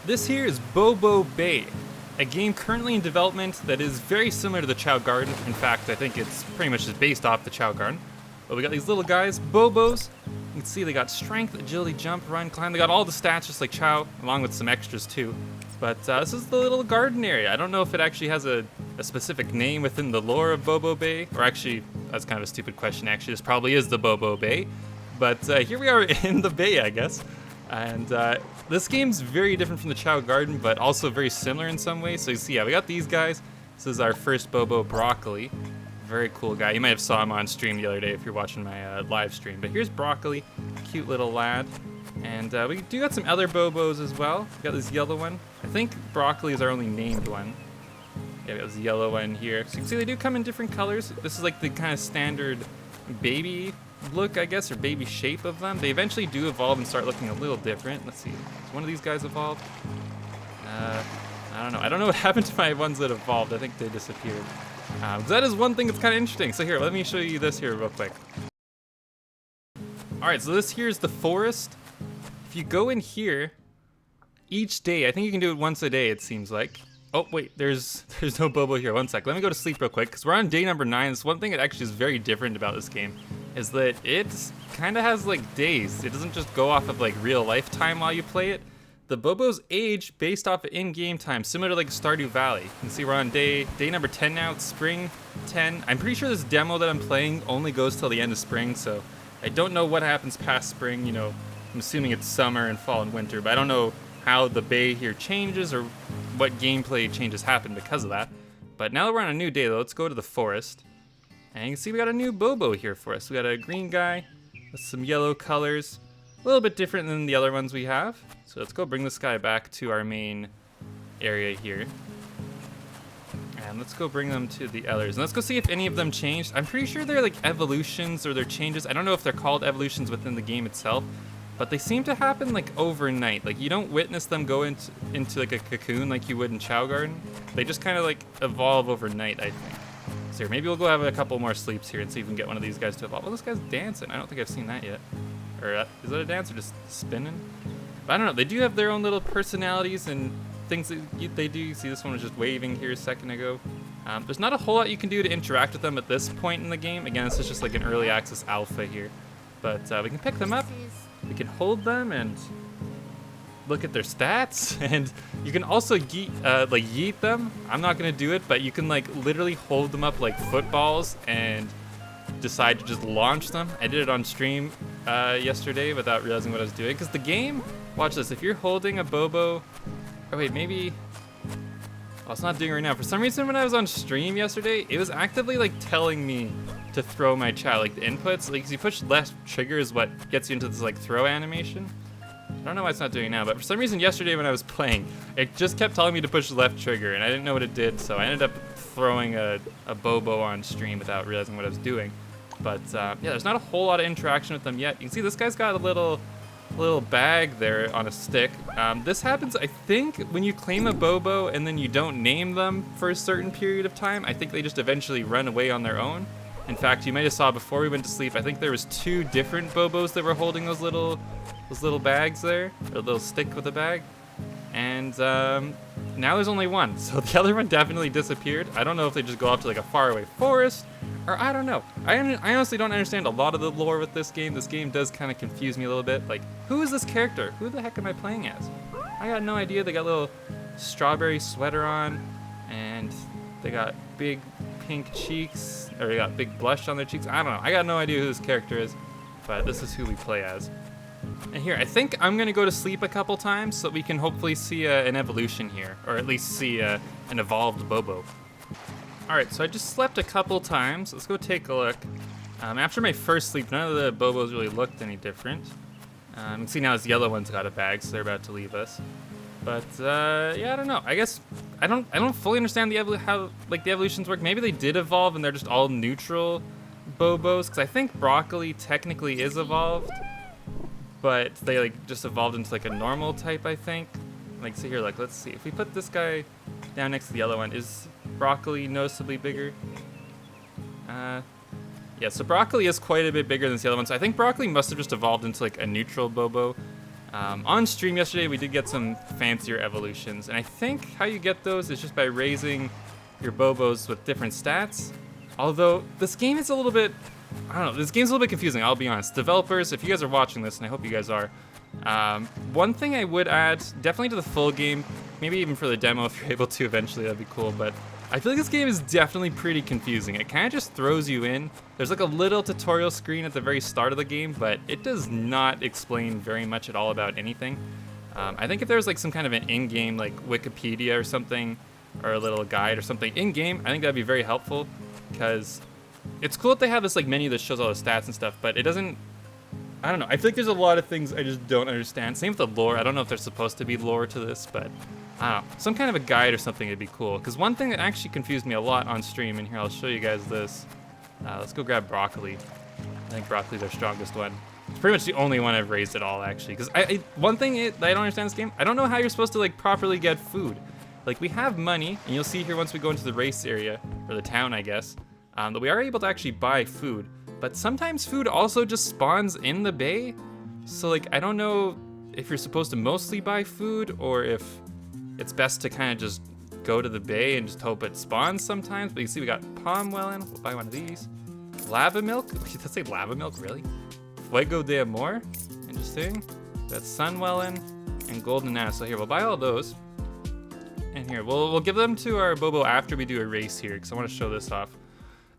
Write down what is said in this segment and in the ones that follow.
This here is Bobo Bay, a game currently in development that is very similar to the Chao Garden. In fact, I think it's pretty much just based off the Chao Garden. But we got these little guys, Bobos. You can see they got strength, agility, jump, run, climb. They got all the stats just like Chao, along with some extras too. But this is the little garden area. I don't know if it actually has a specific name within the lore of Bobo Bay. Or actually, that's kind of a stupid question. Actually, this probably is the Bobo Bay. But here we are in the bay, I guess. And this game's very different from the Chao Garden, but also very similar in some ways. So you see, yeah, we got these guys. This is our first Bobo, Broccoli. Very cool guy. You might have saw him on stream the other day if you're watching my live stream. But here's Broccoli, cute little lad. And we do got some other Bobos as well. We got this yellow one. I think Broccoli is our only named one. Yeah, we got this yellow one here. So you can see they do come in different colors. This is like the kind of standard baby look, I guess, or baby shape of them. They eventually do evolve and start looking a little different. Let's see. Has one of these guys evolved? I don't know. I don't know what happened to my ones that evolved. I think they disappeared. That is one thing that's kind of interesting. So here, let me show you this here real quick. All right, so this here is the forest. If you go in here, each day, I think you can do it once a day, it seems like. Oh, wait, there's no Bobo here. One sec. Let me go to sleep real quick, because we're on day number 9. This one thing that actually is very different about this game is that it kind of has, like, days. It doesn't just go off of, like, real life time while you play it. The Bobos age based off of in-game time, similar to, like, Stardew Valley. You can see we're on day number 10 now. It's spring 10. I'm pretty sure this demo that I'm playing only goes till the end of spring, so I don't know what happens past spring, you know. I'm assuming it's summer and fall and winter, but I don't know how the bay here changes or what gameplay changes happen because of that. But now that we're on a new day, though, let's go to the forest. And you can see we got a new Bobo here for us. We got a green guy with some yellow colors. A little bit different than the other ones we have. So let's go bring this guy back to our main area here. And let's go bring them to the others. And let's go see if any of them changed. I'm pretty sure they're like evolutions or they're changes. I don't know if they're called evolutions within the game itself. But they seem to happen like overnight. Like you don't witness them go into like a cocoon like you would in Chao Garden. They just kind of like evolve overnight, I think. So here, maybe we'll go have a couple more sleeps here and see if we can get one of these guys to evolve. Oh, this guy's dancing. I don't think I've seen that yet. Or is that a dance or just spinning? But I don't know. They do have their own little personalities and things that they do. You see this one was just waving here a second ago. There's not a whole lot you can do to interact with them at this point in the game. Again, this is just like an early access alpha here. But we can pick them up. We can hold them and look at their stats, and you can also yeet them. I'm not gonna do it, but you can like literally hold them up like footballs and decide to just launch them. I did it on stream yesterday without realizing what I was doing, because the game, watch this, if you're holding a Bobo, oh wait, maybe, oh, it's not doing it right now. For some reason when I was on stream yesterday, it was actively like telling me to throw my child, like the inputs, like you push left trigger is what gets you into this like throw animation. I don't know why it's not doing it now, but for some reason yesterday when I was playing, it just kept telling me to push left trigger, and I didn't know what it did, so I ended up throwing a Bobo on stream without realizing what I was doing. But yeah, there's not a whole lot of interaction with them yet. You can see this guy's got a little bag there on a stick. This happens, I think, when you claim a Bobo and then you don't name them for a certain period of time. I think they just eventually run away on their own. In fact, you might have saw before we went to sleep, I think there was 2 different Bobos that were holding those little bags there, or a little stick with a bag. And now there's only one, so the other one definitely disappeared. I don't know if they just go off to like a faraway forest, or I don't know. I honestly don't understand a lot of the lore with this game. This game does kind of confuse me a little bit. Like, who is this character? Who the heck am I playing as? I got no idea. They got a little strawberry sweater on, and they got big pink cheeks, or they got big blush on their cheeks. I don't know. I got no idea who this character is, but this is who we play as. And here, I think I'm gonna go to sleep a couple times so that we can hopefully see an evolution here, or at least see an evolved Bobo. All right, so I just slept a couple times. Let's go take a look. After my first sleep, none of the Bobos really looked any different. You can see now this yellow one's got a bag, so they're about to leave us. But yeah, I don't know. I guess I don't fully understand how like the evolutions work. Maybe they did evolve and they're just all neutral Bobos, because I think Broccoli technically is evolved, but they like just evolved into like a normal type, I think. Like, so here, like, let's see. If we put this guy down next to the yellow one, is Broccoli noticeably bigger? Yeah, so Broccoli is quite a bit bigger than the other one. So I think Broccoli must have just evolved into like a neutral Bobo. On stream yesterday, we did get some fancier evolutions, and I think how you get those is just by raising your Bobos with different stats. Although, this game is a little bit, I don't know, this game's a little bit confusing, I'll be honest. Developers, if you guys are watching this, and I hope you guys are, one thing I would add, definitely to the full game, maybe even for the demo if you're able to eventually, that'd be cool, but I feel like this game is definitely pretty confusing. It kind of just throws you in. There's like a little tutorial screen at the very start of the game, but it does not explain very much at all about anything. I think if there was like some kind of an in-game like Wikipedia or something, or a little guide or something in-game, I think that'd be very helpful, because it's cool that they have this like menu that shows all the stats and stuff, but it doesn't, I don't know, I feel like there's a lot of things I just don't understand. Same with the lore. I don't know if there's supposed to be lore to this, but I don't know, some kind of a guide or something would be cool. Because one thing that actually confused me a lot on stream, and here I'll show you guys this. Let's go grab broccoli. I think broccoli's our strongest one. It's pretty much the only one I've raised at all, actually. Because one thing that I don't understand in this game, I don't know how you're supposed to like properly get food. Like we have money, and you'll see here once we go into the race area, or the town, I guess, that we are able to actually buy food. But sometimes food also just spawns in the bay. So like, I don't know if you're supposed to mostly buy food, or if it's best to kind of just go to the bay and just hope it spawns sometimes. But you see we got palm wellin. We'll buy one of these. Lava milk? Did that say lava milk, really? Fuego de amor? Interesting. That's sun wellin and golden anana. So here, we'll buy all those. And here, we'll give them to our Bobo after we do a race here, because I want to show this off.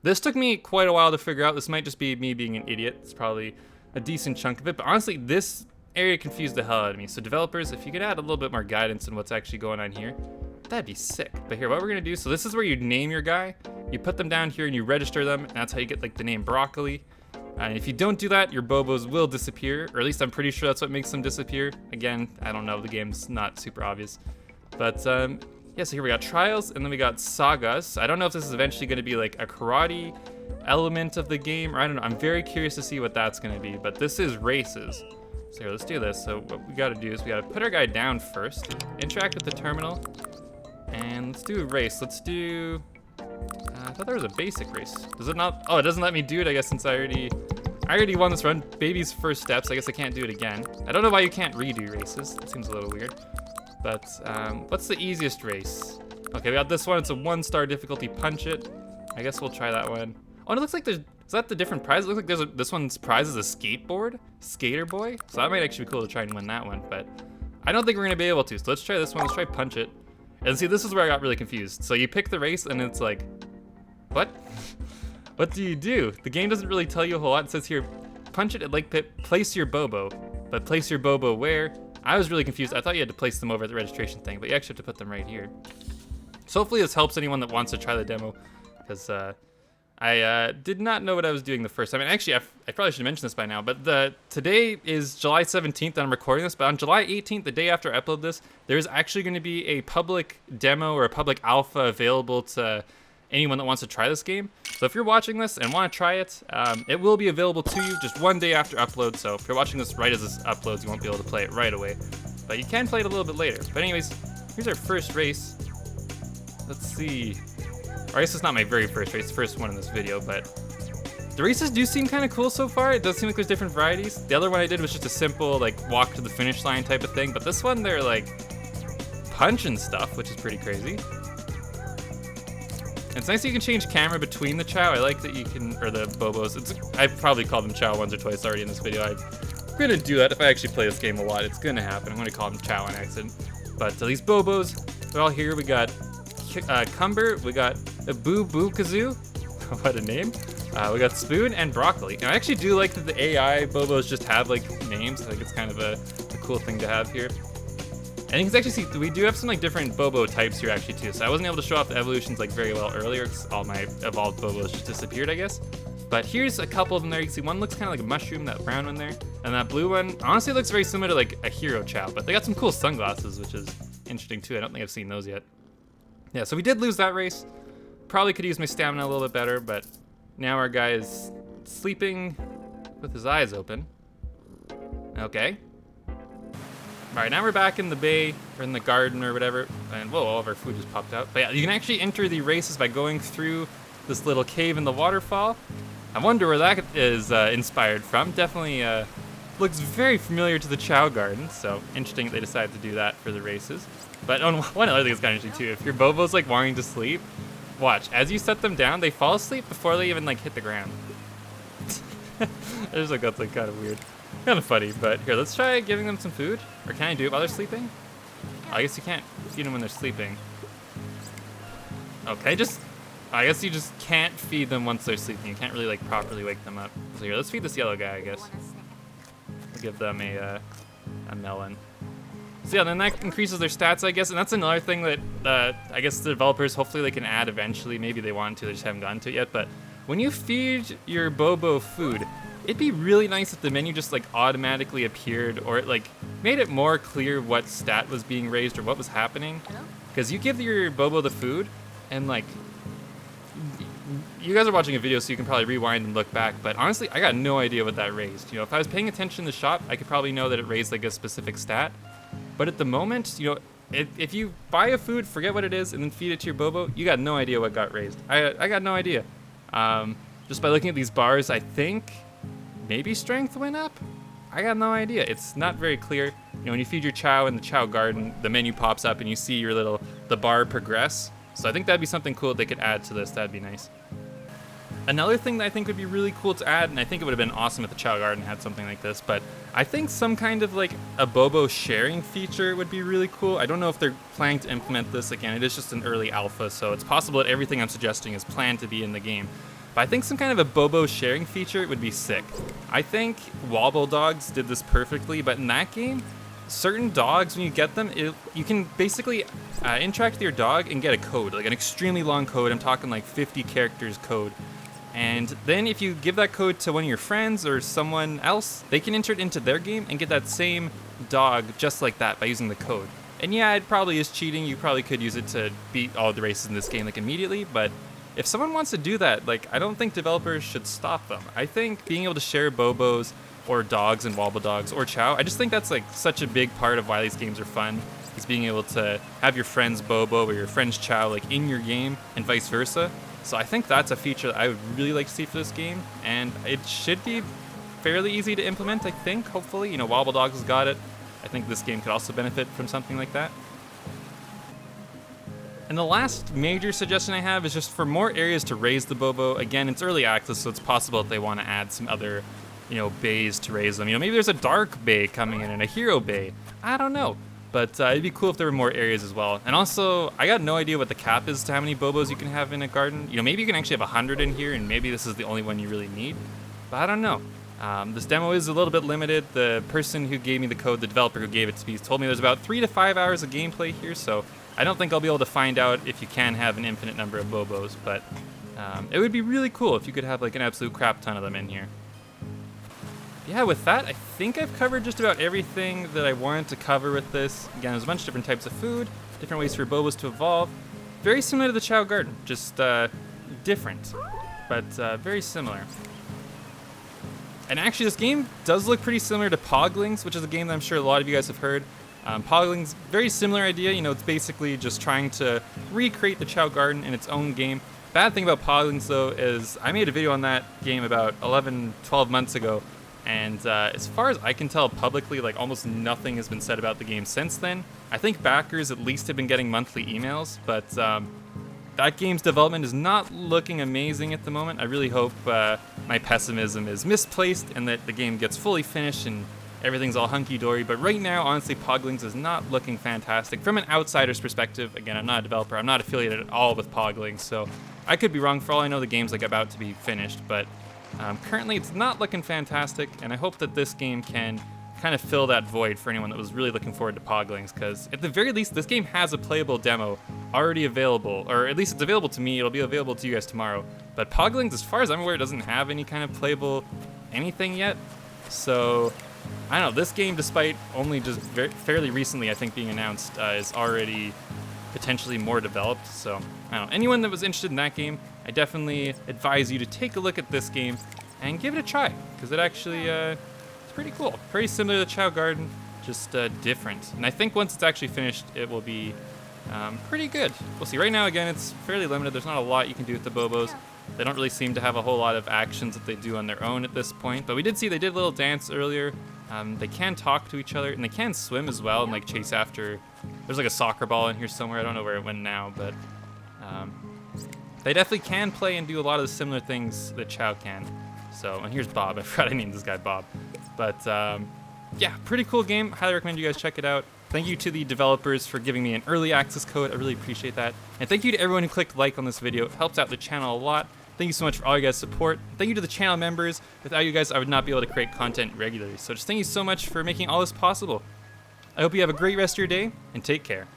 This took me quite a while to figure out. This might just be me being an idiot. It's probably a decent chunk of it. But honestly, this area confused the hell out of me. So developers, if you could add a little bit more guidance on what's actually going on here, that'd be sick. But here, what we're gonna do, so this is where you name your guy. You put them down here and you register them, and that's how you get like the name broccoli. And if you don't do that, your Bobos will disappear, or at least I'm pretty sure that's what makes them disappear. Again, I don't know, the game's not super obvious. But yeah, so here we got trials, and then we got sagas. I don't know if this is eventually gonna be like a karate element of the game, or I don't know. I'm very curious to see what that's gonna be, but this is races. So here, let's do this. So what we gotta do is we gotta put our guy down first, interact with the terminal, and let's do a race. Let's do, I thought there was a basic race. Does it not? Oh, it doesn't let me do it, I guess, since I already won this run. Baby's first steps, I guess I can't do it again. I don't know why you can't redo races. That seems a little weird. But what's the easiest race? Okay, we got this one. It's a 1-star difficulty, punch it. I guess we'll try that one. Oh, and it looks like there's, is that the different prize? It looks like there's this one's prize is a skateboard, skater boy. So that might actually be cool to try and win that one, but I don't think we're gonna be able to. So let's try this one, let's try punch it. And see, this is where I got really confused. So you pick the race and it's like, what? What do you do? The game doesn't really tell you a whole lot. It says here, punch it at Lake Pit, place your Bobo. But place your Bobo where? I was really confused. I thought you had to place them over at the registration thing, but you actually have to put them right here. So hopefully this helps anyone that wants to try the demo, because I did not know what I was doing the first time. And actually, I probably should mention this by now, but today is July 17th that I'm recording this, but on July 18th, the day after I upload this, there's actually going to be a public demo or a public alpha available to anyone that wants to try this game. So if you're watching this and want to try it, it will be available to you just one day after upload. So if you're watching this right as this uploads, you won't be able to play it right away, but you can play it a little bit later. But anyways, here's our first race. Let's see. Or I guess it's not my very first race, the first one in this video, but the races do seem kind of cool so far. It does seem like there's different varieties. The other one I did was just a simple like walk to the finish line type of thing, but this one they're like punching stuff, which is pretty crazy. It's nice that you can change camera between the Chow. I like that you can, or the Bobos. I've probably called them Chow once or twice already in this video. I'm gonna do that if I actually play this game a lot. It's gonna happen. I'm gonna call them Chow on accident. But these Bobos, they're all here. We got Cumber, we got a Boo Boo Kazoo. What a name. We got Spoon and Broccoli. And I actually do like that the AI Bobos just have like names. I think it's kind of a cool thing to have here. And you can actually see we do have some like different Bobo types here actually too. So I wasn't able to show off the evolutions like very well earlier because all my evolved Bobos just disappeared, I guess. But here's a couple of them there. You can see one looks kind of like a mushroom, that brown one there. And that blue one honestly looks very similar to like a Hero Chow, but they got some cool sunglasses, which is interesting too. I don't think I've seen those yet. Yeah, so we did lose that race. Probably could use my stamina a little bit better, but now our guy is sleeping with his eyes open. Okay. All right, now we're back in the bay, or in the garden or whatever, and whoa, all of our food just popped out. But yeah, you can actually enter the races by going through this little cave in the waterfall. I wonder where that is inspired from. Definitely looks very familiar to the Chao Garden, so interesting that they decided to do that for the races. But one other thing that's kind of interesting too, if your Bobo's like wanting to sleep, watch, as you set them down, they fall asleep before they even like hit the ground. I just like that's like kind of weird. Kind of funny, but here, let's try giving them some food. Or can I do it while they're sleeping? Oh, I guess you can't feed them when they're sleeping. Okay, I guess you just can't feed them once they're sleeping. You can't really like properly wake them up. So here, let's feed this yellow guy, I guess. We'll give them a melon. So yeah, then that increases their stats, I guess, and that's another thing that I guess the developers, hopefully they can add eventually. Maybe they want to, they just haven't gotten to it yet. But when you feed your Bobo food, it'd be really nice if the menu just like automatically appeared, or it like made it more clear what stat was being raised or what was happening. Because you give your Bobo the food, and like, you guys are watching a video, so you can probably rewind and look back, but honestly, I got no idea what that raised. You know, if I was paying attention in the shop, I could probably know that it raised like a specific stat. But at the moment, you know, if you buy a food, forget what it is, and then feed it to your Bobo, you got no idea what got raised. I got no idea. Just by looking at these bars, I think maybe strength went up? I got no idea. It's not very clear. You know, when you feed your Chow in the Chao Garden, the menu pops up and you see the bar progress. So I think that'd be something cool that they could add to this. That'd be nice. Another thing that I think would be really cool to add, and I think it would have been awesome if the Chao Garden had something like this, but I think some kind of like a Bobo sharing feature would be really cool. I don't know if they're planning to implement this. Again, it is just an early alpha, so it's possible that everything I'm suggesting is planned to be in the game. But I think some kind of a Bobo sharing feature would be sick. I think Wobble Dogs did this perfectly, but in that game, certain dogs, when you get them, you can basically interact with your dog and get a code, like an extremely long code. I'm talking like 50 characters code. And then if you give that code to one of your friends or someone else, they can enter it into their game and get that same dog just like that by using the code. And yeah, it probably is cheating. You probably could use it to beat all the races in this game like immediately, but if someone wants to do that, like, I don't think developers should stop them. I think being able to share Bobos or dogs and Wobble Dogs or Chow, I just think that's like such a big part of why these games are fun, is being able to have your friend's Bobo or your friend's Chow like in your game and vice versa. So I think that's a feature that I would really like to see for this game, and it should be fairly easy to implement, I think, hopefully. You know, Wobble Dogs has got it. I think this game could also benefit from something like that. And the last major suggestion I have is just for more areas to raise the Bobo. Again, it's early access, so it's possible that they want to add some other, you know, bays to raise them. You know, maybe there's a dark bay coming in and a hero bay. I don't know. But it'd be cool if there were more areas as well. And also, I got no idea what the cap is to how many Bobos you can have in a garden. You know, maybe you can actually have 100 in here, and maybe this is the only one you really need. But I don't know. This demo is a little bit limited. The person who gave me the code, the developer who gave it to me, told me there's about 3 to 5 hours of gameplay here, so I don't think I'll be able to find out if you can have an infinite number of Bobos, but it would be really cool if you could have like an absolute crap ton of them in here. Yeah, with that, I think I've covered just about everything that I wanted to cover with this. Again, there's a bunch of different types of food, different ways for Bobos to evolve. Very similar to the Chao Garden, just different, but very similar. And actually, this game does look pretty similar to Poglings, which is a game that I'm sure a lot of you guys have heard. Poglings, very similar idea. You know, it's basically just trying to recreate the Chao Garden in its own game. Bad thing about Poglings, though, is I made a video on that game about 11, 12 months ago. And as far as I can tell publicly, like almost nothing has been said about the game since then. I think backers at least have been getting monthly emails, but that game's development is not looking amazing at the moment. I really hope my pessimism is misplaced and that the game gets fully finished and everything's all hunky-dory. But right now, honestly, Poglings is not looking fantastic. From an outsider's perspective, again, I'm not a developer. I'm not affiliated at all with Poglings, so I could be wrong. For all I know, the game's like about to be finished, but currently it's not looking fantastic, and I hope that this game can kind of fill that void for anyone that was really looking forward to Poglings, because at the very least, this game has a playable demo already available, or at least it's available to me. It'll be available to you guys tomorrow. But Poglings, as far as I'm aware, doesn't have any kind of playable anything yet. So I don't know, this game, despite only just fairly recently, I think, being announced, is already potentially more developed. So I don't know, anyone that was interested in that game, I definitely advise you to take a look at this game and give it a try, because it actually it's pretty cool. Pretty similar to the Chao Garden, just different. And I think once it's actually finished, it will be pretty good. We'll see. Right now, again, it's fairly limited. There's not a lot you can do with the Bobos. They don't really seem to have a whole lot of actions that they do on their own at this point. But we did see they did a little dance earlier. They can talk to each other, and they can swim as well and like chase after. There's like a soccer ball in here somewhere. I don't know where it went now, but they definitely can play and do a lot of the similar things that Chao can. So, and here's Bob. I forgot I named this guy Bob. But yeah, pretty cool game. Highly recommend you guys check it out. Thank you to the developers for giving me an early access code. I really appreciate that. And thank you to everyone who clicked like on this video. It helps out the channel a lot. Thank you so much for all you guys' support. Thank you to the channel members. Without you guys, I would not be able to create content regularly. So just thank you so much for making all this possible. I hope you have a great rest of your day, and take care.